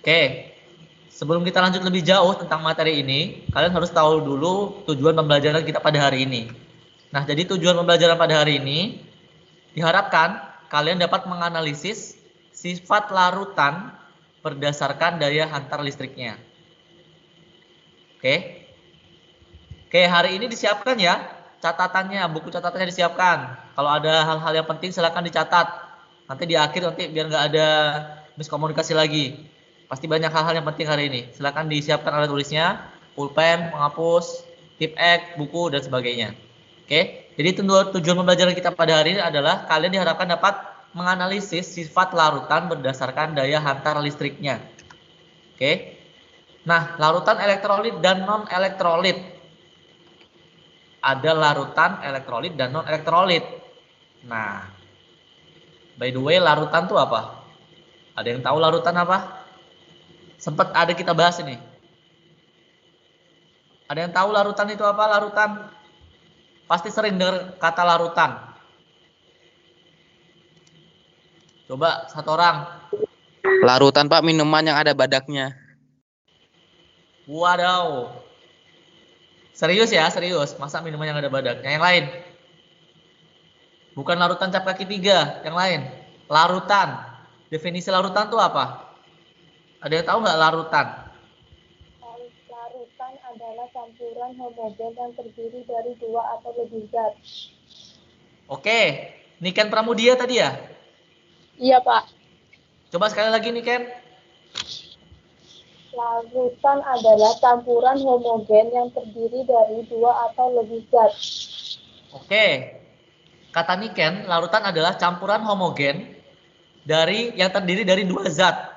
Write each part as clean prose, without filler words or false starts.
Oke, sebelum kita lanjut lebih jauh tentang materi ini, kalian harus tahu dulu tujuan pembelajaran kita pada hari ini. Nah, jadi tujuan pembelajaran pada hari ini diharapkan kalian dapat menganalisis sifat larutan berdasarkan daya hantar listriknya. Oke. Oke, hari ini disiapkan ya catatannya, buku catatannya disiapkan. Kalau ada hal-hal yang penting silakan dicatat. Nanti di akhir biar nggak ada miskomunikasi lagi. Pasti banyak hal-hal yang penting hari ini. Silakan disiapkan alat tulisnya, pulpen, penghapus, tip X, buku dan sebagainya. Oke. Jadi tujuan pembelajaran kita pada hari ini adalah kalian diharapkan dapat menganalisis sifat larutan berdasarkan daya hantar listriknya. Oke. Nah, larutan elektrolit dan non elektrolit. Ada larutan elektrolit dan non elektrolit. Nah, by the way, larutan itu apa? Ada yang tahu larutan apa? Sempat ada kita bahas ini. Ada yang tahu larutan itu apa? Larutan. Pasti sering dengar kata larutan. Coba satu orang. Larutan Pak, minuman yang ada badaknya. Wadaw. Serius ya, serius. Masa minuman yang ada badaknya? Yang lain? Bukan larutan cap kaki 3, yang lain. Larutan. Definisi larutan itu apa? Ada yang tahu nggak larutan? Larutan adalah campuran homogen yang terdiri dari 2 atau lebih zat. Oke, Niken Pramudia tadi ya? Iya, Pak. Coba sekali lagi Niken. Larutan adalah campuran homogen yang terdiri dari 2 atau lebih zat. Oke, kata Niken, larutan adalah campuran homogen yang terdiri dari 2 zat.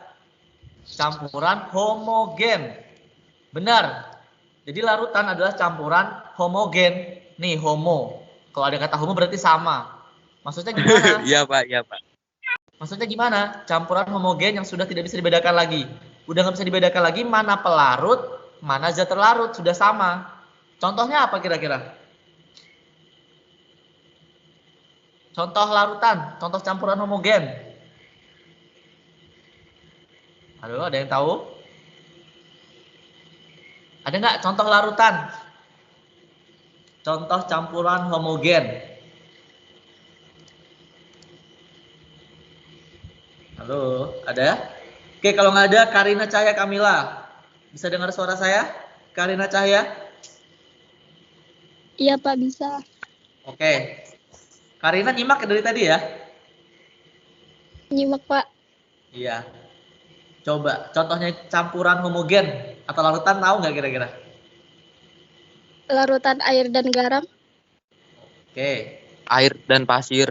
Campuran homogen. Benar. Jadi larutan adalah campuran homogen. Nih, homo. Kalau ada kata homo berarti sama. Maksudnya gimana? Iya Pak, iya Pak. Maksudnya gimana? Campuran homogen yang sudah tidak bisa dibedakan lagi. Udah nggak bisa dibedakan lagi mana pelarut, mana zat terlarut. Sudah sama. Contohnya apa kira-kira? Contoh larutan, contoh campuran homogen. Aduh, ada yang tahu? Ada nggak contoh larutan? Contoh campuran homogen. Halo, ada? Oke, kalau nggak ada, Karina Cahaya Kamila. Bisa dengar suara saya? Karina Cahaya? Iya, Pak, bisa. Oke. Karina nyimak dari tadi ya? Nyimak, Pak. Iya. Coba, contohnya campuran homogen atau larutan tahu nggak kira-kira? Larutan air dan garam. Oke. Air dan pasir.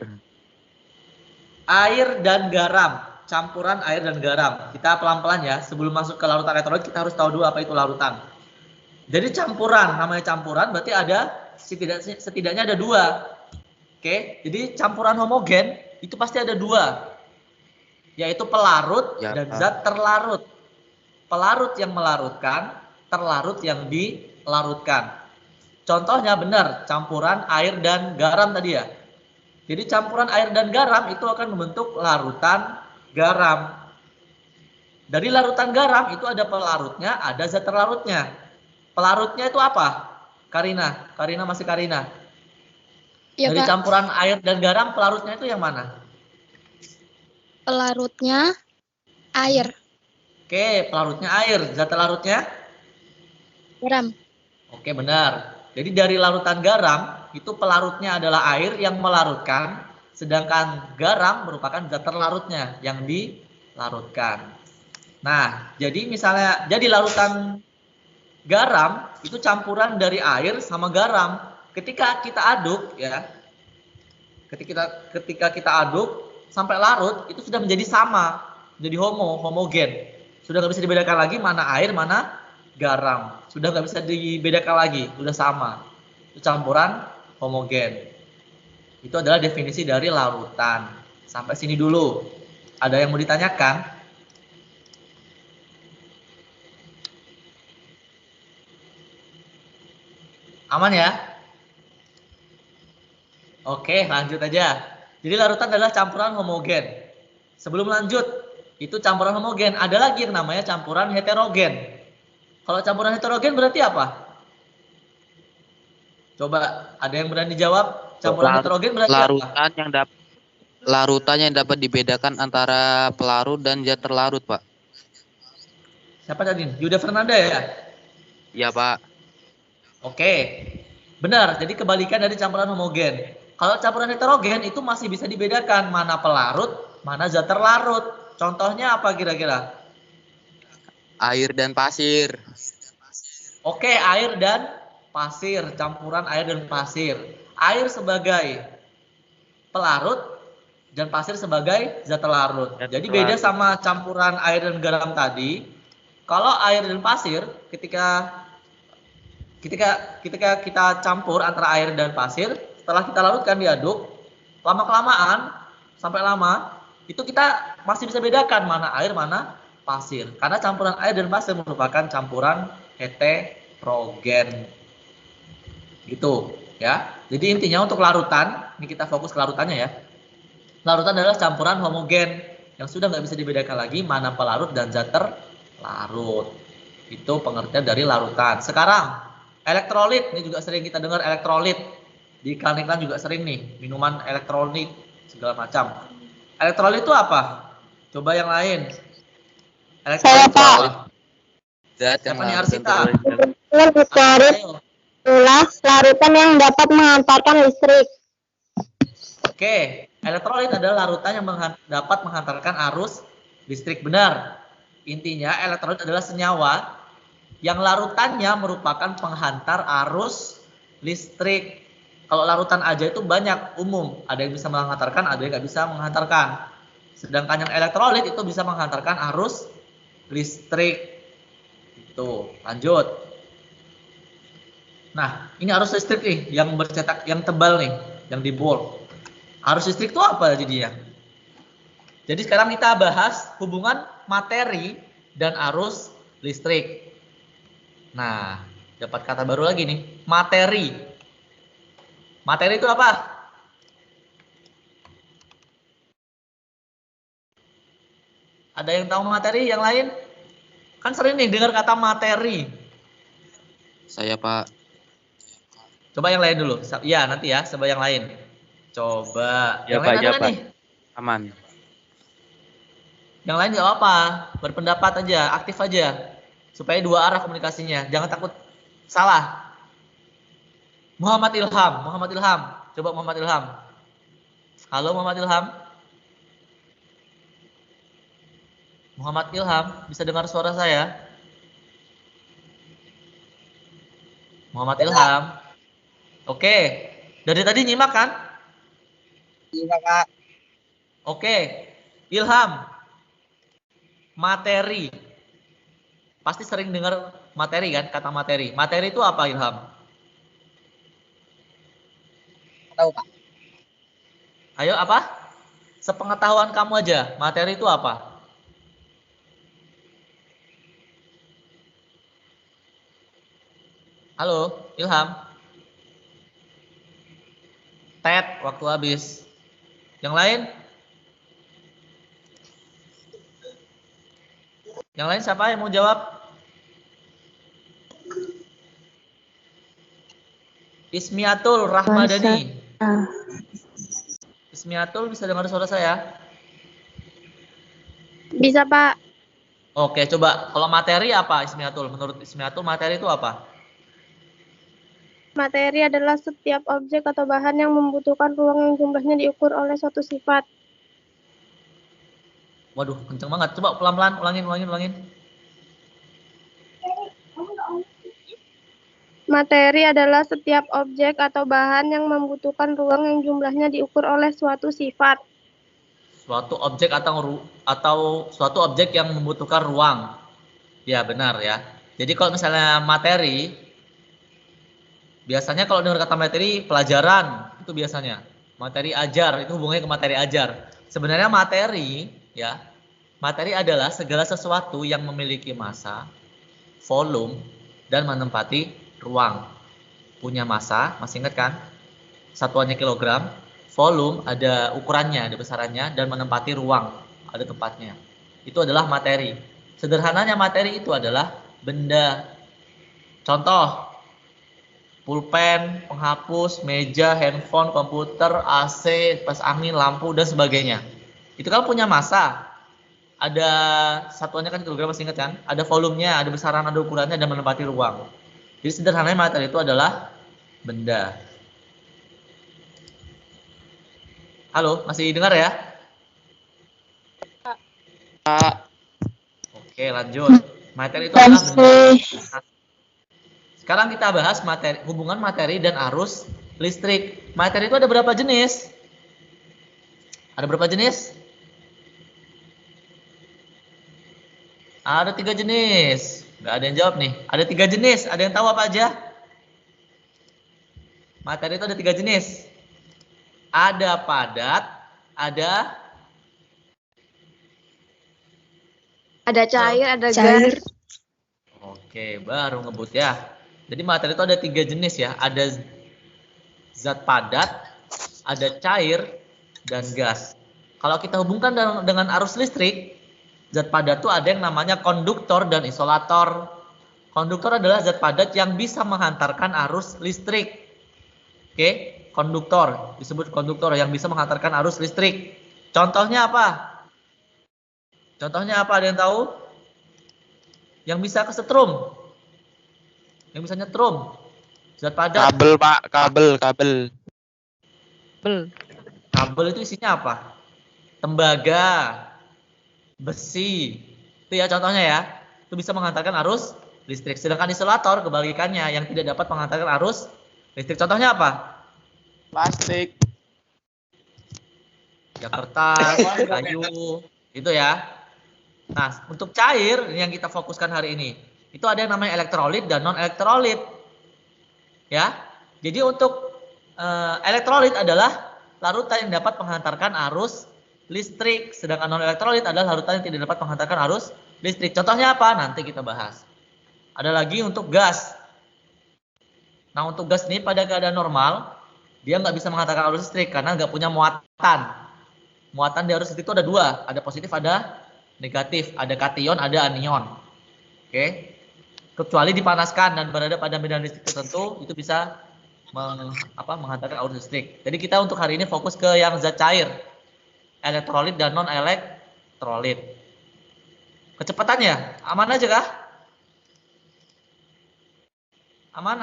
Air dan garam. Campuran air dan garam. Kita pelan-pelan ya. Sebelum masuk ke larutan elektrolit, kita harus tahu dulu apa itu larutan. Jadi campuran, namanya campuran berarti ada setidaknya ada 2. Oke, jadi campuran homogen itu pasti ada 2. Yaitu pelarut Ya, dan Pak. zat terlarut. Pelarut yang melarutkan, terlarut yang dilarutkan. Contohnya benar, campuran air dan garam tadi ya. Jadi campuran air dan garam itu akan membentuk larutan garam. Dari larutan garam itu ada pelarutnya, ada zat terlarutnya. Pelarutnya itu apa? Karina masih Karina. Iya, Dari Pak. campuran air dan garam, pelarutnya itu yang mana? Pelarutnya air. Oke, pelarutnya air. Zat terlarutnya? Garam. Oke, benar. Jadi dari larutan garam, itu pelarutnya adalah air yang melarutkan, sedangkan garam merupakan zat terlarutnya yang dilarutkan. Nah, jadi misalnya, jadi larutan garam itu campuran dari air sama garam. Ketika kita aduk ya, ketika kita aduk sampai larut itu sudah menjadi sama, menjadi homogen. Sudah nggak bisa dibedakan lagi mana air mana garam. Sudah nggak bisa dibedakan lagi, sudah sama. Itu campuran homogen. Itu adalah definisi dari larutan. Sampai sini dulu. Ada yang mau ditanyakan? Aman ya? Oke, lanjut aja. Jadi larutan adalah campuran homogen. Sebelum lanjut, itu campuran homogen. Ada lagi yang namanya campuran heterogen. Kalau campuran heterogen berarti apa? Coba ada yang berani jawab? Campuran heterogen berarti apa? Larutan yang dapat dibedakan antara pelarut dan zat terlarut, Pak. Siapa tadi? Yuda Fernanda ya? Iya, Pak. Oke. Benar, jadi kebalikan dari campuran homogen. Kalau campuran heterogen itu masih bisa dibedakan mana pelarut, mana zat terlarut. Contohnya apa kira-kira? Air dan pasir. Oke, air dan pasir, campuran air dan pasir. Air sebagai pelarut dan pasir sebagai zat terlarut. Jadi beda sama campuran air dan garam tadi. Kalau air dan pasir ketika kita campur antara air dan pasir, setelah kita larutkan diaduk, lama-kelamaan sampai lama itu kita masih bisa bedakan mana air mana pasir. Karena campuran air dan pasir merupakan campuran heterogen. Gitu ya. Jadi intinya untuk larutan, ini kita fokus ke larutannya ya. Larutan adalah campuran homogen yang sudah nggak bisa dibedakan lagi mana pelarut dan zat terlarut. Itu pengertian dari larutan. Sekarang elektrolit, ini juga sering kita dengar elektrolit. Di iklan-iklan juga sering nih, minuman elektrolit segala macam. Elektrolit itu apa? Coba yang lain. Elektrolit itu apa? Zat yang Siapa nih larut dan Arsita? Elektrolit adalah larutan yang dapat menghantarkan listrik. Oke, elektrolit adalah larutan yang dapat menghantarkan arus listrik. Benar. Intinya elektrolit adalah senyawa yang larutannya merupakan penghantar arus listrik. Kalau larutan aja itu banyak, umum. Ada yang bisa menghantarkan, ada yang nggak bisa menghantarkan. Sedangkan yang elektrolit itu bisa menghantarkan arus listrik. Itu, lanjut. Nah, ini arus listrik nih, yang bercetak, yang tebal nih, yang di bold. Arus listrik itu apa jadinya? Jadi sekarang kita bahas hubungan materi dan arus listrik. Nah, dapat kata baru lagi nih, materi. Materi itu apa? Ada yang tahu materi? Yang lain? Kan sering nih dengar kata materi. Saya, Pak. Coba yang lain dulu. Ya, nanti ya, coba yang lain. Coba. Ya, Yang Pak, lain ada ya, nggak Pak. nih? Aman. Yang lain nggak apa-apa. Berpendapat aja, aktif aja. Supaya dua arah komunikasinya. Jangan takut salah. Muhammad Ilham. Muhammad Ilham. Coba Muhammad Ilham. Halo Muhammad Ilham. Muhammad Ilham, bisa dengar suara saya? Muhammad Ilham. Oke. Dari tadi nyimak kan? Iya, Kak. Oke. Ilham. Materi. Pasti sering dengar materi kan, kata materi. Materi itu apa, Ilham? Tahu, Pak. Ayo apa? Sepengetahuan kamu aja, materi itu apa? Halo, Ilham. Ted, waktu habis. Yang lain? Yang lain siapa yang mau jawab? Ismiatul Rahmadani. Ismiatul, bisa dengar suara saya? Bisa, Pak. Oke, coba. Kalau materi apa Ismiatul? Menurut Ismiatul materi itu apa? Materi adalah setiap objek atau bahan yang membutuhkan ruang yang jumlahnya diukur oleh suatu sifat. Waduh, kenceng banget. Coba pelan-pelan, ulangin. Materi adalah setiap objek atau bahan yang membutuhkan ruang yang jumlahnya diukur oleh suatu sifat. Suatu objek atau suatu objek yang membutuhkan ruang. Ya, benar ya. Jadi kalau misalnya materi, biasanya kalau dengar kata materi, pelajaran itu biasanya. Materi ajar itu hubungannya ke materi ajar. Sebenarnya materi ya, materi adalah segala sesuatu yang memiliki massa, volume, dan menempati ruang. Punya massa, masih ingat kan? Satuannya kilogram, volume ada ukurannya, ada besarannya, dan menempati ruang, ada tempatnya. Itu adalah materi. Sederhananya materi itu adalah benda. Contoh, pulpen, penghapus, meja, handphone, komputer, AC, kipas angin, lampu, dan sebagainya. Itu kan punya massa. Ada satuannya kan kilogram, masih ingat kan? Ada volumenya, ada besaran, ada ukurannya, dan menempati ruang. Jadi sederhananya materi itu adalah benda. Halo, masih dengar ya? Pak. Oke, lanjut. Materi itu adalah benda. Sekarang kita bahas hubungan materi dan arus listrik. Materi itu ada berapa jenis? Ada berapa jenis? Ada 3 jenis. Nggak ada yang jawab nih. Ada 3 jenis. Ada yang tahu apa aja? Materi itu ada 3 jenis. Ada padat, ada cair, ada gas. Oke, baru ngebut ya. Jadi materi itu ada 3 jenis ya. Ada zat padat, ada cair, dan gas. Kalau kita hubungkan dengan arus listrik, zat padat itu ada yang namanya konduktor dan isolator. Konduktor adalah zat padat yang bisa menghantarkan arus listrik. Oke, konduktor disebut konduktor yang bisa menghantarkan arus listrik. Contohnya apa? Contohnya apa? Ada yang tahu? Yang bisa kesetrum, yang bisa nyetrum, zat padat. Kabel, Pak, kabel. Kabel itu isinya apa? Tembaga, besi. Itu ya contohnya ya. Itu bisa menghantarkan arus listrik. Sedangkan isolator kebalikannya, yang tidak dapat menghantarkan arus listrik. Contohnya apa? Plastik. Ya kertas, kayu, itu ya. Nah, untuk cair yang kita fokuskan hari ini, itu ada yang namanya elektrolit dan non elektrolit. Ya. Jadi untuk elektrolit adalah larutan yang dapat menghantarkan arus listrik, sedangkan non elektrolit adalah larutan yang tidak dapat menghantarkan arus listrik. Contohnya apa? Nanti kita bahas. Ada lagi untuk gas. Nah, untuk gas ini pada keadaan normal, dia nggak bisa menghantarkan arus listrik karena nggak punya muatan. Muatan di arus listrik itu ada 2, ada positif, ada negatif, ada kation, ada anion. Oke. Kecuali dipanaskan dan berada pada medan listrik tertentu, itu bisa menghantarkan arus listrik. Jadi kita untuk hari ini fokus ke yang zat cair, elektrolit dan non elektrolit. Kecepatannya aman aja kah? Aman.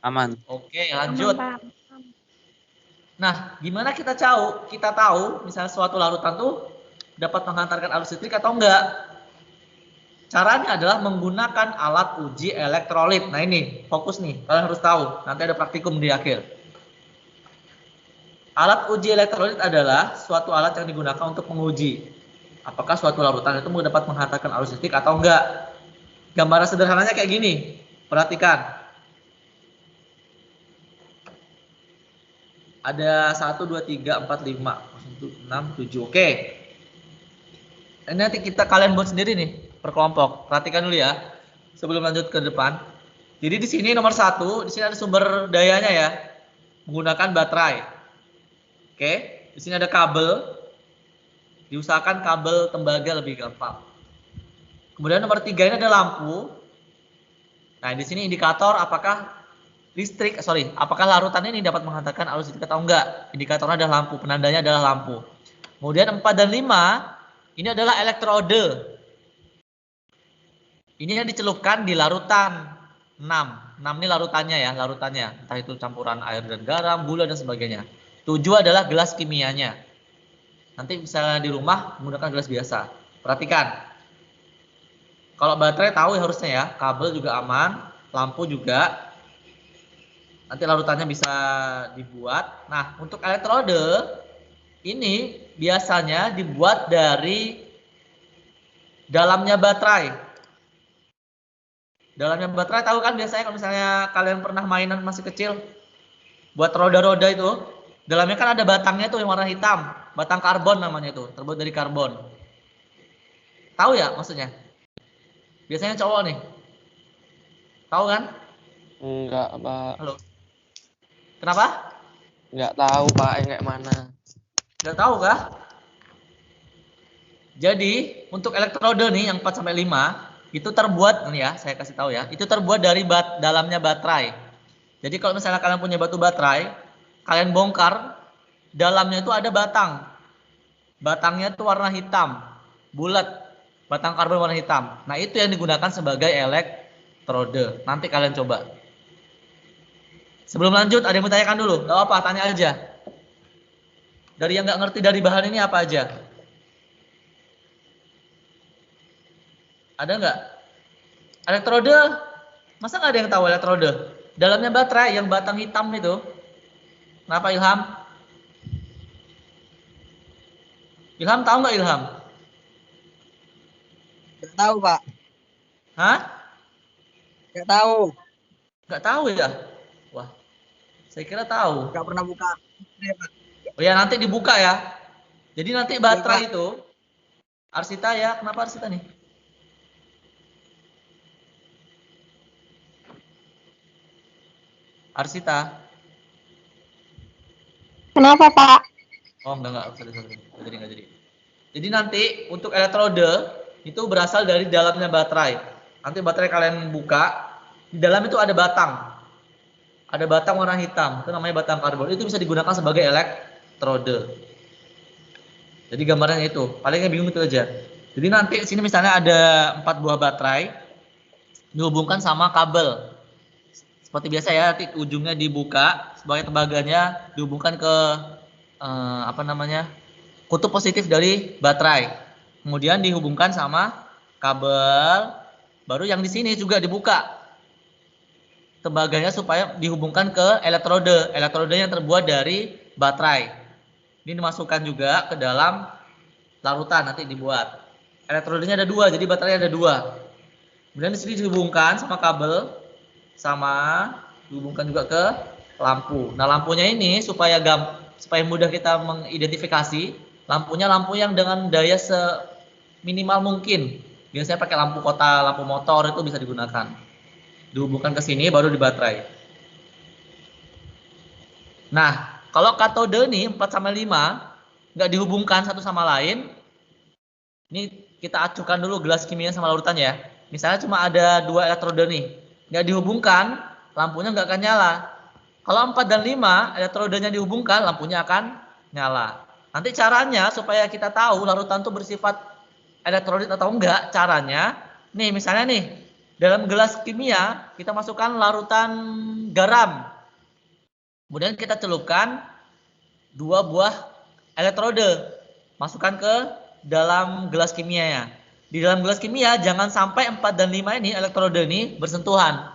Aman. Oke, lanjut. Aman, Pak. Nah, gimana kita tahu misalnya suatu larutan tuh dapat menghantarkan arus listrik atau enggak? Caranya adalah menggunakan alat uji elektrolit. Nah, ini fokus nih, kalian harus tahu. Nanti ada praktikum di akhir. Alat uji elektrolit adalah suatu alat yang digunakan untuk menguji apakah suatu larutan itu dapat menghantarkan arus listrik atau enggak. Gambaran sederhananya kayak gini. Perhatikan. Ada 1, 2, 3, 4, 5, 6, 7. Oke. Ini nanti kalian buat sendiri nih, per kelompok. Perhatikan dulu ya, sebelum lanjut ke depan. Jadi di sini nomor 1, di sini ada sumber dayanya ya, menggunakan baterai. Oke, di sini ada kabel. Diusahakan kabel tembaga lebih gampang. Kemudian nomor 3 ini ada lampu. Nah, di sini indikator apakah apakah larutan ini dapat menghantarkan arus listrik atau enggak. Indikatornya adalah lampu, penandanya adalah lampu. Kemudian 4 dan 5 ini adalah elektrode. Ini yang dicelupkan di larutan 6. 6 ini larutannya ya, larutannya. Entah itu campuran air dan garam, gula dan sebagainya. 7 adalah gelas kimianya. Nanti misalnya di rumah menggunakan gelas biasa. Perhatikan. Kalau baterai tahu ya harusnya ya, kabel juga aman, lampu juga. Nanti larutannya bisa dibuat. Nah, untuk elektrode ini biasanya dibuat dari dalamnya baterai. Dalamnya baterai tahu kan biasanya kalau misalnya kalian pernah mainan masih kecil buat roda-roda itu, dalamnya kan ada batangnya tuh yang warna hitam, batang karbon namanya itu, terbuat dari karbon. Tahu ya maksudnya? Biasanya cowok nih. Tahu kan? Enggak, Pak. Halo. Kenapa? Enggak tahu, Pak, yang kayak mana. Nggak tahu kah? Jadi untuk elektroda nih yang 4 sampai 5 itu terbuat nih ya, saya kasih tahu ya. Itu terbuat dari dalamnya baterai. Jadi kalau misalnya kalian punya batu baterai, kalian bongkar, dalamnya itu ada batang. Batangnya itu warna hitam, bulat, batang karbon warna hitam. Nah, itu yang digunakan sebagai elektrode. Nanti kalian coba. Sebelum lanjut, ada yang mau tanyakan dulu? Gak apa, tanya aja. Dari yang nggak ngerti dari bahan ini apa aja? Ada nggak? Elektrode, masa nggak ada yang tahu elektrode? Dalamnya baterai yang batang hitam itu. Kenapa Ilham? Ilham tahu nggak Ilham? Nggak tahu, Pak. Hah? Nggak tahu. Nggak tahu ya? Wah, saya kira tahu. Nggak pernah buka. Oh ya, nanti dibuka ya. Jadi nanti baterai itu, Arsita ya, kenapa Arsita nih? Arsita. Kenapa, Pak? Oh, enggak, sorry. Enggak jadi. Jadi nanti untuk elektrode itu berasal dari dalamnya baterai. Nanti baterai kalian buka, di dalam itu ada batang. Ada batang warna hitam, itu namanya batang karbon. Itu bisa digunakan sebagai elektrode. Jadi gambarnya itu, palingnya bingung itu aja. Jadi nanti di sini misalnya ada 4 buah baterai dihubungkan sama kabel. Seperti biasa ya, nanti ujungnya dibuka, sebagai tembaganya dihubungkan ke kutub positif dari baterai. Kemudian dihubungkan sama kabel, baru yang di sini juga dibuka tembaganya supaya dihubungkan ke elektrode. Elektrode yang terbuat dari baterai. Ini dimasukkan juga ke dalam larutan nanti dibuat. Elektrodenya ada 2, jadi baterainya ada 2. Kemudian di sini dihubungkan sama kabel, sama dihubungkan juga ke lampu. Nah, lampunya ini supaya mudah kita mengidentifikasi, lampunya lampu yang dengan daya seminimal mungkin. Biasanya pakai lampu kota, lampu motor itu bisa digunakan. Dihubungkan ke sini baru di baterai. Nah, kalau katode nih 4 sampai 5 nggak dihubungkan satu sama lain, ini kita acukan dulu gelas kimia sama larutan ya. Misalnya cuma ada 2 elektrode nih, nggak dihubungkan, lampunya nggak akan nyala. Kalau 4 dan 5 elektrodenya dihubungkan, lampunya akan nyala. Nanti caranya supaya kita tahu larutan itu bersifat elektrolit atau enggak, caranya nih misalnya nih dalam gelas kimia kita masukkan larutan garam. Kemudian kita celupkan 2 buah elektrode. Masukkan ke dalam gelas kimia ya. Di dalam gelas kimia jangan sampai 4 dan 5 ini elektrode ini bersentuhan.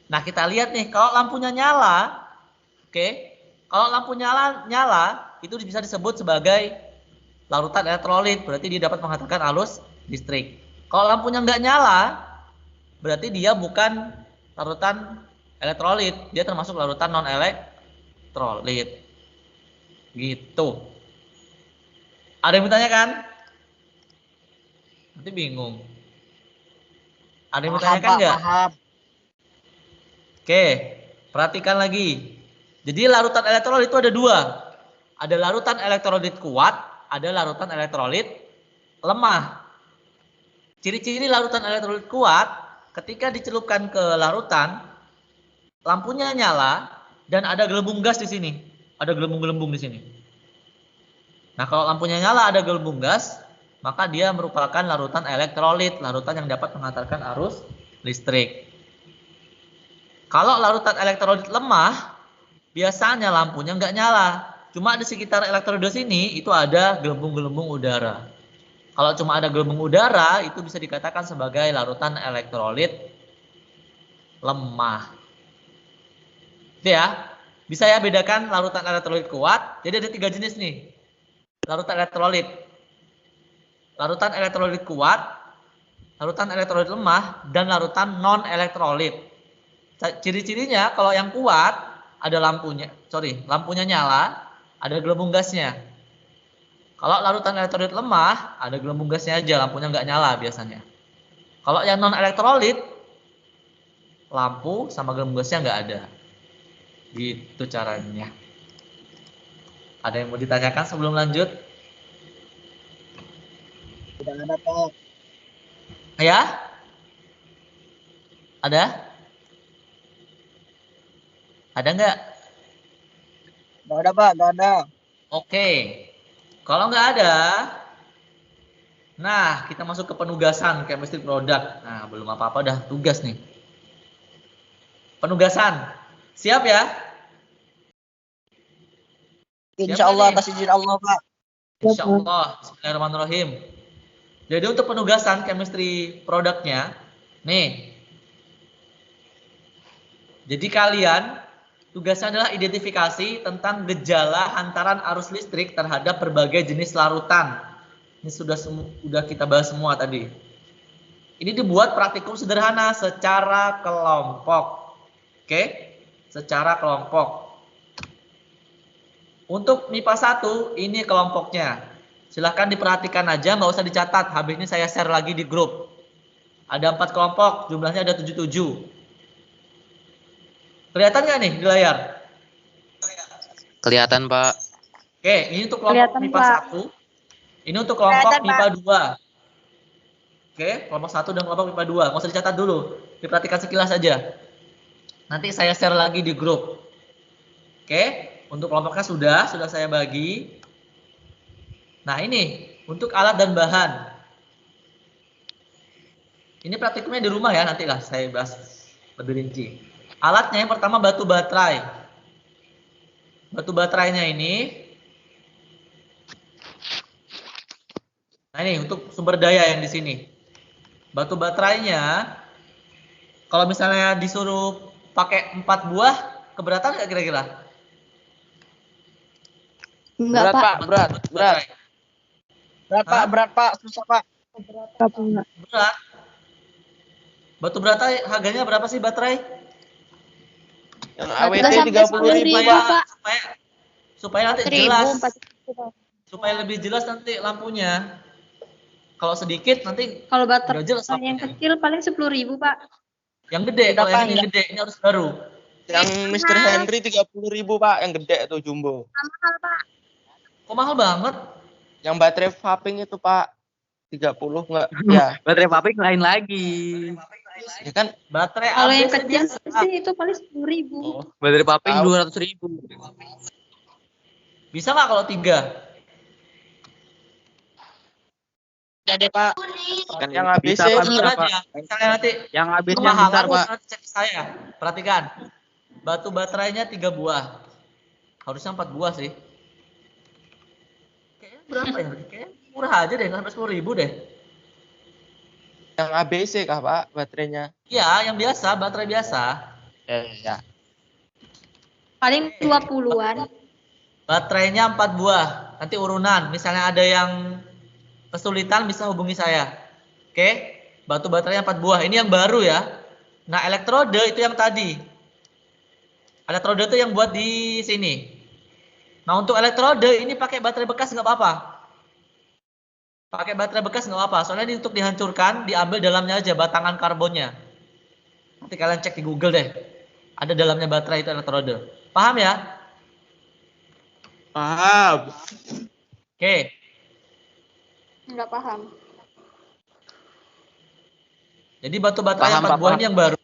Nah, kita lihat nih kalau lampunya nyala, oke. Kalau lampu nyala itu bisa disebut sebagai larutan elektrolit, berarti dia dapat menghantarkan arus listrik. Kalau lampunya nggak nyala, berarti dia bukan larutan elektrolit, dia termasuk larutan non elektrolit. Gitu. Ada yang bertanyakan? Nanti bingung. Ada yang bertanyakan nggak? Paham. Oke, perhatikan lagi. Jadi larutan elektrolit itu ada 2. Ada larutan elektrolit kuat, ada larutan elektrolit lemah. Ciri-ciri larutan elektrolit kuat, ketika dicelupkan ke larutan, lampunya nyala dan ada gelembung gas di sini. Ada gelembung-gelembung di sini. Nah, kalau lampunya nyala ada gelembung gas, maka dia merupakan larutan elektrolit, larutan yang dapat menghantarkan arus listrik. Kalau larutan elektrolit lemah, biasanya lampunya nggak nyala. Cuma di sekitar elektrode sini itu ada gelembung-gelembung udara. Kalau cuma ada gelembung udara, itu bisa dikatakan sebagai larutan elektrolit lemah. Itu ya. Bisa ya bedakan larutan elektrolit kuat. Jadi ada 3 jenis nih. Larutan elektrolit. Larutan elektrolit kuat, larutan elektrolit lemah, dan larutan non elektrolit. Ciri-cirinya kalau yang kuat ada lampunya nyala, ada gelembung gasnya. Kalau larutan elektrolit lemah, ada gelembung gasnya aja, lampunya nggak nyala biasanya. Kalau yang non elektrolit, lampu sama gelembung gasnya nggak ada. Gitu caranya. Ada yang mau ditanyakan sebelum lanjut? Nggak ada, Pak. Ya? Ada? Ada nggak? Nggak ada, Pak. Nggak ada. Oke. Kalau nggak ada, nah kita masuk ke penugasan chemistry product. Nah, belum apa-apa udah tugas nih. Penugasan. Siap ya? Insya Allah nih? atas izin Allah, Pak. Insya Allah. Bismillahirrahmanirrahim. Jadi untuk penugasan chemistry produknya, nih. Jadi kalian tugasnya adalah identifikasi tentang gejala hantaran arus listrik terhadap berbagai jenis larutan. Ini sudah kita bahas semua tadi. Ini dibuat praktikum sederhana secara kelompok. Oke? Secara kelompok. Untuk MIPA 1, ini kelompoknya. Silahkan diperhatikan aja, nggak usah dicatat. Habis ini saya share lagi di grup. Ada 4 kelompok, jumlahnya ada 77. Kelihatan nggak nih di layar? Kelihatan, Pak. Oke, ini untuk kelompok Kelihatan, MIPA Pak. 1. Ini untuk kelompok Kelihatan, MIPA 2. Oke, kelompok 1 dan kelompok MIPA 2. Nggak usah dicatat dulu. Diperhatikan sekilas saja. Nanti saya share lagi di grup. Oke, untuk kelompoknya sudah saya bagi. Nah, ini untuk alat dan bahan. Ini praktikumnya di rumah ya, nantilah saya bahas lebih rinci. Alatnya yang pertama batu baterai. Batu baterainya ini. Nah, ini untuk sumber daya yang di sini. Batu baterainya kalau misalnya disuruh pakai 4 buah, keberatan nggak kira-kira? Enggak, Pak. Berat. Baterai. Berat, Pak. Hah? Berat, Pak. Susah, Pak. Berapa enggak? Berat. Batu baterai harganya berapa sih baterai? Yang Nggak AWT sampai 30.000, 10.000, Pak. Pak. Supaya nanti 4.000, jelas. 4.000. Supaya lebih jelas nanti lampunya. Kalau sedikit nanti Kalau nggak baterai jelas yang lampunya. kecil paling 10.000, Pak. Yang gede, Udah, kalau yang Pak, ini gede, ini harus baru. Yang Mr. Henry 30.000, Pak. Yang gede tuh jumbo. Mahal, Pak. Kok mahal banget? Yang baterai vaping itu, Pak. 30 enggak? Ya. Baterai vaping lain lagi. Ya kan? Baterai Kalau yang ABC kecil biasa. sih itu paling 10.000. Oh. Baterai vaping Tahu. 200.000. Bisa nggak kalau 3? Jadi, Pak. Kan Yang bisa, ABC Pak, Jujur bisa, Pak. aja. Misalnya nanti Yang habis yang kemahalan besar, Pak. nanti cek saya. Perhatikan. Batu baterainya 3 buah. Harusnya 4 buah sih. Kayaknya berapa ya? Kayaknya murah aja deh, nggak sampai 10.000 deh. Yang ABC kah, Pak, baterainya? Iya, yang biasa, baterai biasa. Ya. Paling 20-an. Baterainya 4 buah. Nanti urunan. Misalnya ada yang kesulitan bisa hubungi saya. Oke? Batu baterainya 4 buah. Ini yang baru ya. Nah, elektrode itu yang tadi. Elektrode itu yang buat di sini. Nah, untuk elektrode ini pakai baterai bekas nggak apa-apa. Pakai baterai bekas nggak apa-apa. Soalnya ini untuk dihancurkan, diambil dalamnya aja batangan karbonnya. Nanti kalian cek di Google deh. Ada dalamnya baterai itu elektrode. Paham ya? Paham. Oke. Enggak paham. Jadi batu baterai Paham, 4 Pak, buah paham. ini yang baru.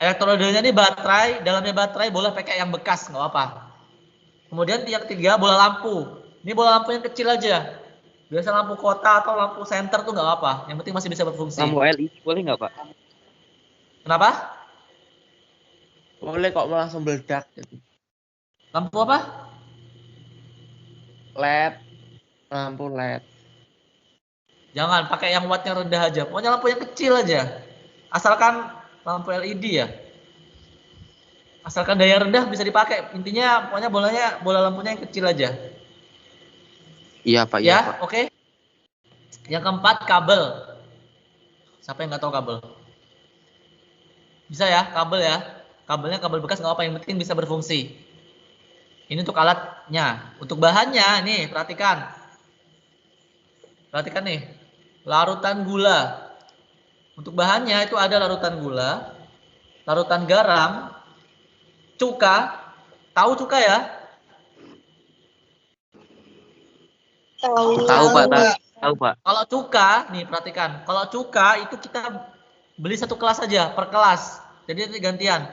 Elektrodenya ini baterai, dalamnya baterai boleh pakai yang bekas, nggak apa. Kemudian yang 3 bola lampu. Ini bola lampu yang kecil aja. Biasa lampu kota atau lampu senter tuh nggak apa. Yang penting masih bisa berfungsi. Lampu LED boleh nggak, Pak? Kenapa? Boleh kok langsung meledak gitu. Lampu apa? LED. Lampu LED. Jangan pakai yang wattnya rendah aja. Pokoknya lampu yang kecil aja. Asalkan lampu LED ya. Asalkan daya rendah bisa dipakai. Intinya pokoknya bola lampunya yang kecil aja. Iya, Pak. Iya, Ya, Pak. oke. Yang keempat, kabel. Siapa yang nggak tahu kabel? Bisa ya, kabel ya. Kabelnya kabel bekas nggak apa, yang penting bisa berfungsi. Ini untuk alatnya. Untuk bahannya, nih perhatikan. Perhatikan nih, larutan gula. Untuk bahannya itu ada larutan gula, larutan garam, cuka. Tahu cuka ya? Tahu, Pak. Tahu, Pak. Kalau cuka, nih perhatikan. Kalau cuka itu kita beli satu kelas saja per kelas. Jadi nanti gantian.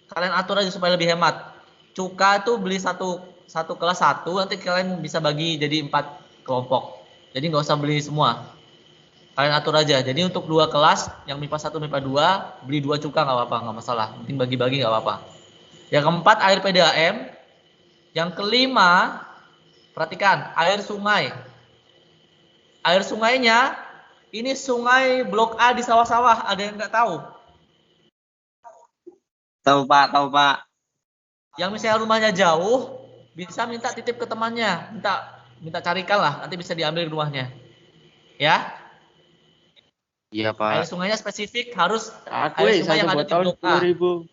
Kalian atur aja supaya lebih hemat. Cuka itu beli satu kelas satu, nanti kalian bisa bagi jadi 4 kelompok. Jadi nggak usah beli semua. Kalian atur aja. Jadi untuk 2 kelas, yang MIPA 1, MIPA 2, beli 2 cuka nggak apa-apa, nggak masalah. Penting bagi-bagi nggak apa-apa. Yang keempat air PDAM. Yang kelima, perhatikan air sungai. Air sungainya ini sungai Blok A di sawah-sawah. Ada yang nggak tahu? Tahu Pak, tahu Pak. Yang misalnya rumahnya jauh, bisa minta titip ke temannya, minta carikan lah, nanti bisa diambil di rumahnya. Ya, Iya, air Pak. sungainya spesifik harus Aku air sungai yang satu ada di botol Blok A. 10.000.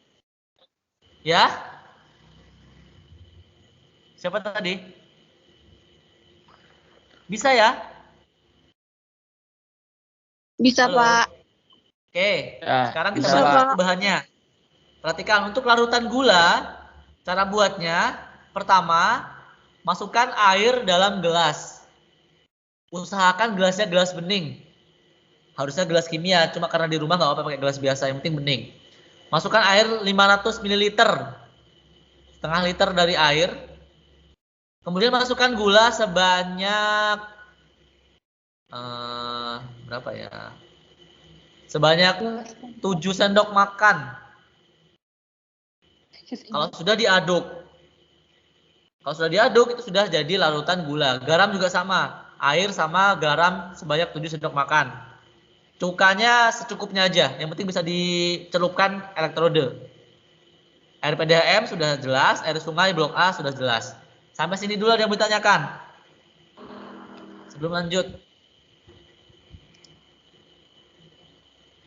Ya, siapa tadi? Bisa ya? Bisa, Halo. Pak. Oke, Ya, sekarang kita bisa, bahas Pak. bahannya. Perhatikan untuk larutan gula, cara buatnya, pertama, masukkan air dalam gelas. Usahakan gelasnya gelas bening. Harusnya gelas kimia, cuma karena di rumah nggak apa-apa pakai gelas biasa, yang penting bening. Masukkan air 500 ml, setengah liter dari air. Kemudian masukkan gula sebanyak berapa ya? Sebanyak 7 sendok makan. Kalau sudah diaduk, itu sudah jadi larutan gula. Garam juga sama, air sama garam sebanyak 7 sendok makan. Cukanya secukupnya aja, yang penting bisa dicelupkan elektrode. Air PDAM sudah jelas, air sungai Blok A sudah jelas. Sampai sini dulu ada yang ditanyakan. Sebelum lanjut.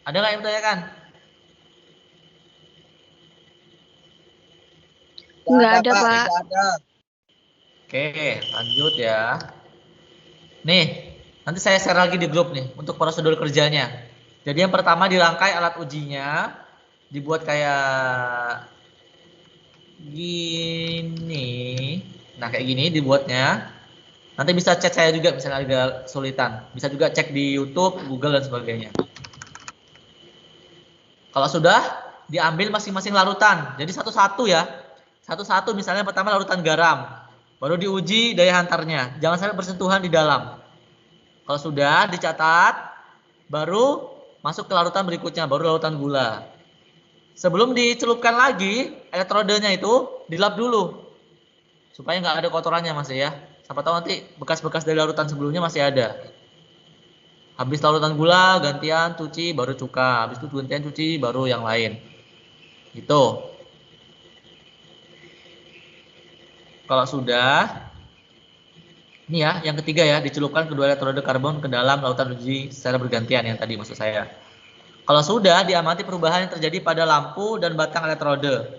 Ada nggak yang ditanyakan? Nggak ada, Pak. Nggak ada. Oke, lanjut ya. Nih, nanti saya share lagi di grup nih untuk prosedur kerjanya. Jadi yang pertama dirangkai alat ujinya, dibuat kayak gini. Nah, kayak gini dibuatnya. Nanti bisa cek saya juga misalnya ada kesulitan. Bisa juga cek di YouTube, Google dan sebagainya. Kalau sudah diambil masing-masing larutan. Jadi satu-satu ya. Satu-satu, misalnya pertama larutan garam. Baru diuji daya hantarnya. Jangan sampai bersentuhan di dalam. Kalau sudah dicatat, baru masuk ke larutan berikutnya, baru larutan gula. Sebelum dicelupkan lagi, elektrodenya itu dilap dulu. Supaya nggak ada kotorannya masih ya. Siapa tahu nanti bekas-bekas dari larutan sebelumnya masih ada. Habis larutan gula, gantian cuci, baru cuka. Habis itu gantian cuci, baru yang lain. Gitu. Kalau sudah, ini ya, yang ketiga ya, dicelupkan kedua elektroda karbon ke dalam lautan uji secara bergantian yang tadi maksud saya. Kalau sudah, diamati perubahan yang terjadi pada lampu dan batang elektrode.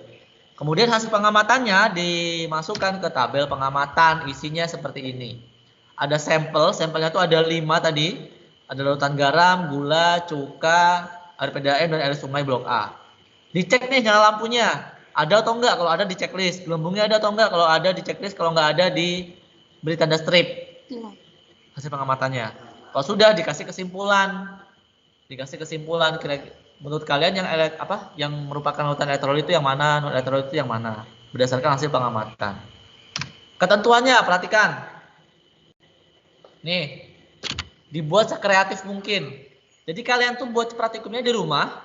Kemudian hasil pengamatannya dimasukkan ke tabel pengamatan, isinya seperti ini. Ada sampel, sampelnya itu ada 5 tadi. Ada larutan garam, gula, cuka, air PDAM, dan air sungai Blok A. Dicek nih nyala lampunya. Ada atau enggak? Kalau ada di checklist. Gelembungnya ada atau enggak? Kalau ada di checklist, kalau enggak ada diberi tanda strip. Hasil pengamatannya. Kalau sudah dikasih kesimpulan. Kira-kira menurut kalian yang merupakan larutan elektrolit itu yang mana, non elektrolit itu yang mana? Berdasarkan hasil pengamatan. Ketentuannya perhatikan. Nih. Dibuat sekreatif mungkin. Jadi kalian tuh buat praktikumnya di rumah,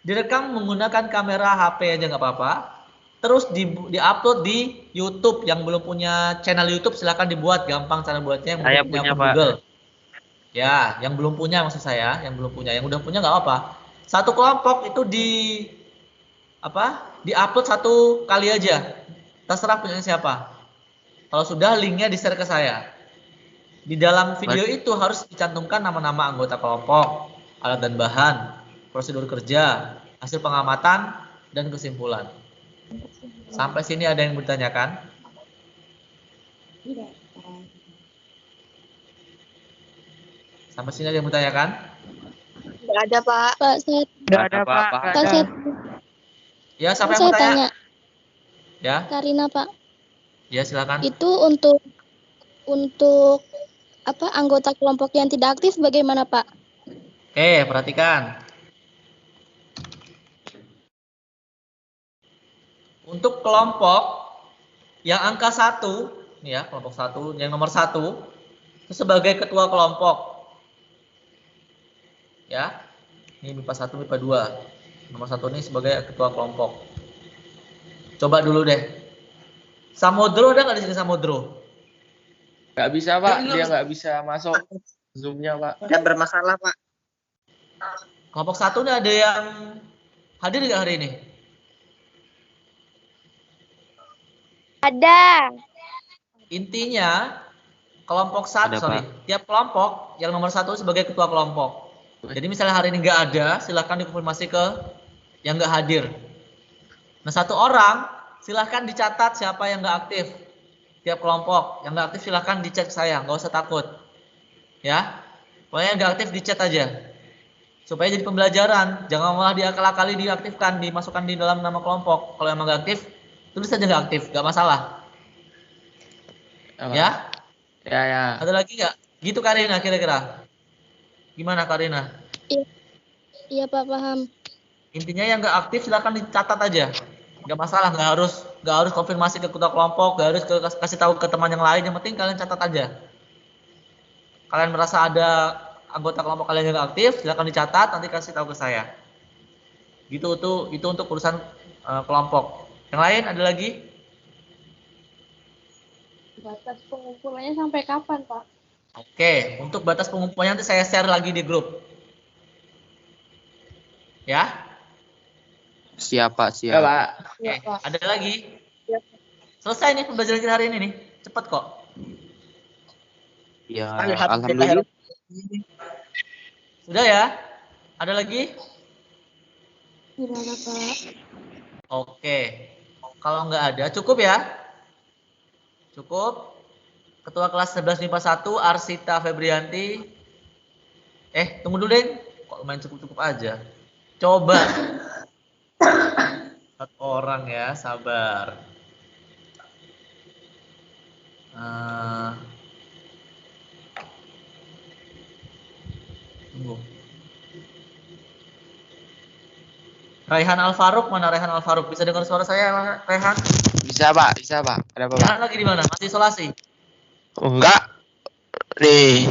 direkam menggunakan kamera HP aja nggak apa-apa. Terus di-upload di YouTube. Yang belum punya channel YouTube silahkan dibuat, gampang cara buatnya. Yang Saya belum punya punya, akun Pak. Google. Ya, yang belum punya maksud saya, yang belum punya, yang udah punya nggak apa-apa. Satu kelompok itu di-upload 1 kali aja. Terserah punya siapa. Kalau sudah linknya di-share ke saya. Di dalam video itu harus dicantumkan nama-nama anggota kelompok, alat dan bahan, prosedur kerja, hasil pengamatan, dan kesimpulan. Sampai sini ada yang bertanyakan? Sampai sini ada yang bertanyakan? Nggak ada, Pak. Pak, saya Nggak ada, Pak. Pak, saya Ya, siapa yang saya bertanya? tanya. Ya, Karina, Pak. ya silakan. Itu untuk anggota kelompok yang tidak aktif bagaimana, Pak? Oke, perhatikan. Untuk kelompok yang angka 1, nih ya, kelompok 1, yang nomor 1, itu sebagai ketua kelompok. Ya, ini MIPA 1, MIPA 2. Nomor 1 ini sebagai ketua kelompok. Coba dulu deh. Samodro ada nggak di sini Samodro? Nggak bisa, Pak. Ya, Dia nggak bisa masuk Zoom-nya, Pak. Ada bermasalah, Pak. Kelompok 1 ini ada yang hadir nggak hari ini? Ada. Intinya kelompok 1, Ada, sorry, Pak. tiap kelompok yang nomor 1 sebagai ketua kelompok. Jadi misalnya hari ini nggak ada, silahkan dikonfirmasi ke yang nggak hadir. Nah, 1 orang silahkan dicatat siapa yang nggak aktif. Tiap kelompok yang nggak aktif silahkan di chat saya, nggak usah takut. Ya, pokoknya yang nggak aktif di chat aja. Supaya jadi pembelajaran, jangan malah diakal-akali diaktifkan, dimasukkan di dalam nama kelompok. Kalau emang nggak aktif, tulis saja nggak aktif, nggak masalah. Apa? Ya, Ya, ya. ada lagi nggak? Gitu Karina kira-kira. Gimana Karina? Iya, Pak, paham. Intinya yang nggak aktif silahkan dicatat aja, nggak masalah, nggak harus konfirmasi ke ketua kelompok, nggak harus kasih tahu ke teman yang lain, yang penting kalian catat aja. Kalian merasa ada anggota kelompok kalian yang nggak aktif, silahkan dicatat, nanti kasih tahu ke saya. Itu untuk urusan kelompok. Yang lain ada lagi? Batas pengumpulannya sampai kapan, Pak? Oke, untuk batas pengumpulannya nanti saya share lagi di grup. Ya? Siap, Pak, Ya, siap. Pak. Oke, ada lagi? Selesai nih pembelajaran kita hari ini nih. Cepet kok. Ya, Alhamdulillah. alhamdulillah. Sudah ya? Ada lagi? Gimana, Pak? Oke. Kalau nggak ada, cukup ya? Cukup. Ketua kelas 11 MIPA 1, Arsita Febrianti. Tunggu dulu deh. Kok main cukup-cukup aja? Coba. 4 orang ya, sabar. Tunggu. Raihan Alfaruk, mana Raihan Alfaruk? Bisa dengar suara saya, Raihan? Bisa, Pak. Bisa, Pak. Ada apa, Pak? Raihan lagi di mana? Masih isolasi? Oh, enggak. Nih.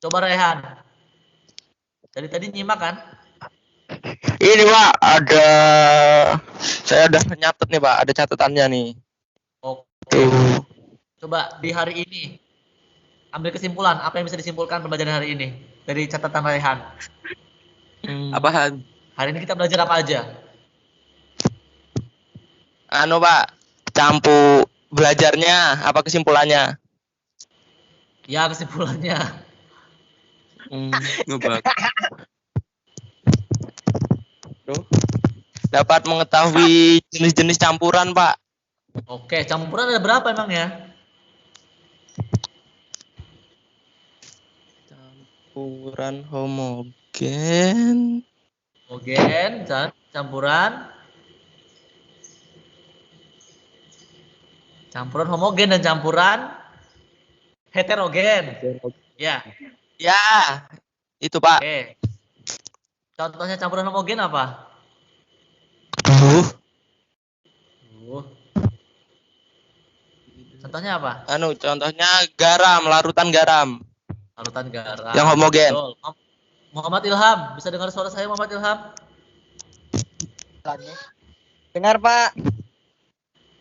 Coba Raihan. Dari tadi nyimak kan? Ini, Pak. Saya udah nyatet nih, Pak. Ada catatannya nih. Oke. Tuh. Coba di hari ini ambil kesimpulan. Apa yang bisa disimpulkan pembelajaran hari ini dari catatan Raihan? Apaan? Hari ini kita belajar apa aja? Pak. Campu belajarnya. Apa kesimpulannya? Ya, kesimpulannya. Ngebak. Dapat mengetahui jenis-jenis campuran, Pak. Oke, campuran ada berapa emang ya? Campuran homogen. Homogen, campuran. Campuran homogen dan campuran heterogen. Ya. Ya, itu, Pak. Oke. Contohnya campuran homogen apa? Aduh. Contohnya apa? Contohnya garam, larutan garam. Larutan garam. Yang homogen. Betul. Muhammad Ilham, bisa dengar suara saya Muhammad Ilham? Dengar, Pak.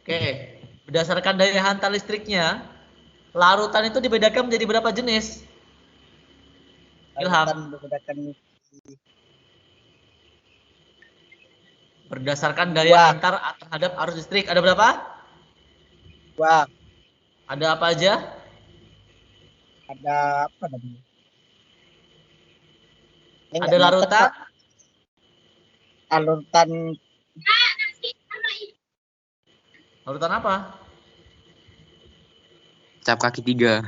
Oke. Berdasarkan daya hantar listriknya, larutan itu dibedakan menjadi berapa jenis? Ilham. Berdasarkan daya hantar terhadap arus listrik ada berapa? Wah, Ada apa aja? ada apa namanya? Ini Ada nggak larutan, nyatet, Pak. Larutan larutan apa? Cap kaki 3.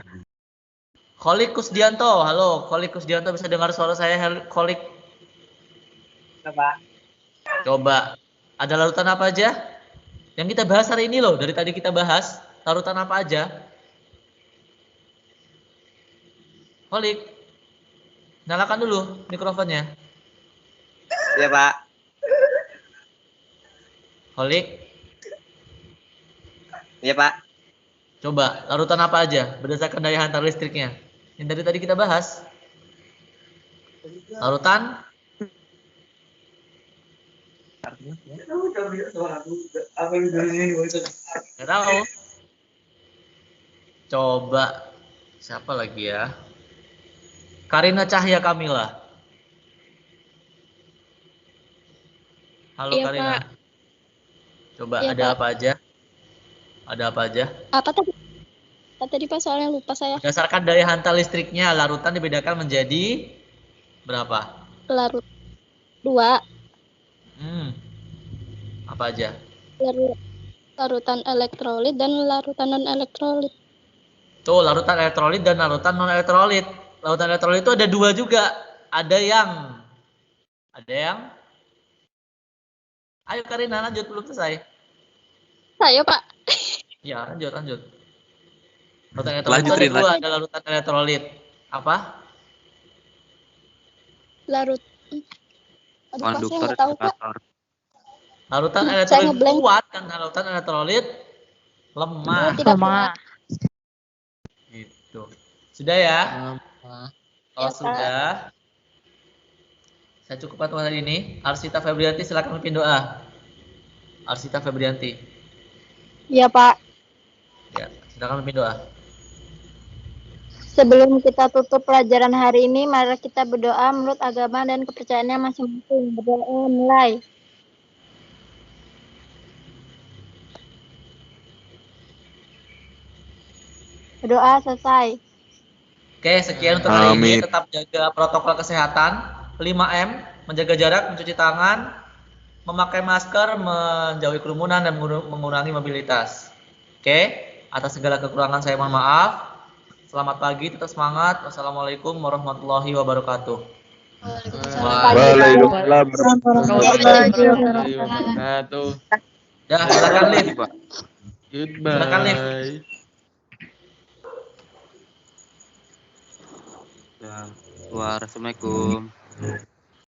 Kholik Kusdianto, halo Kholik Kusdianto, bisa dengar suara saya Kholik? apa? Coba, ada larutan apa aja? Yang kita bahas hari ini loh, dari tadi kita bahas larutan apa aja? Holik, nyalakan dulu mikrofonnya. Iya, Pak. Holik, Iya, Pak. coba larutan apa aja berdasarkan daya hantar listriknya. Yang dari tadi kita bahas. Larutan nggak tahu. Coba siapa lagi ya? Karina Cahya Kamila. Halo Iya, Karina. Pak. Coba Iya, ada Pak. apa aja? Ada apa aja? Apa tadi? Apa tadi Pak, soalnya lupa saya. Berdasarkan daya hantar listriknya, larutan dibedakan menjadi berapa? Larut 2, Apa aja? larutan elektrolit dan larutan non elektrolit. Tuh, larutan elektrolit dan larutan non elektrolit. Larutan elektrolit itu ada 2 juga. Ada yang Ayo Karina, lanjut, belum selesai. Saya, Pak. Ya, lanjut. Larutan elektrolit Lanjut, itu ada Rin, 2, ada larutan elektrolit. Apa? Larut. Aduh, Pak, saya Konduktor, nggak tahu, Pak. indikator. Larutan Saya elektrolit ngeblank. kuat dan larutan elektrolit lemah. Tidak kuat. Gitu. Sudah ya? Kalau Ya, Pak. sudah, saya cukupkan untuk hari ini. Arsita Febrianti silakan memimpin doa. Arsita Febrianti. Iya, Pak. Ya, silakan memimpin doa. Sebelum kita tutup pelajaran hari ini, mari kita berdoa menurut agama dan kepercayaannya masing-masing. Berdoa mulai. Berdoa selesai. Oke, sekian untuk hari ini. Amin. Tetap jaga protokol kesehatan. 5M, menjaga jarak, mencuci tangan, memakai masker, menjauhi kerumunan, dan mengurangi mobilitas. Oke, atas segala kekurangan saya mohon maaf. Selamat pagi, tetap semangat. Wassalamualaikum warahmatullahi wabarakatuh. Waalaikumsalam warahmatullahi wabarakatuh. Ya, silakan Lin. Pak. Silakan, Liv. Goodbye. Ya. Assalamualaikum.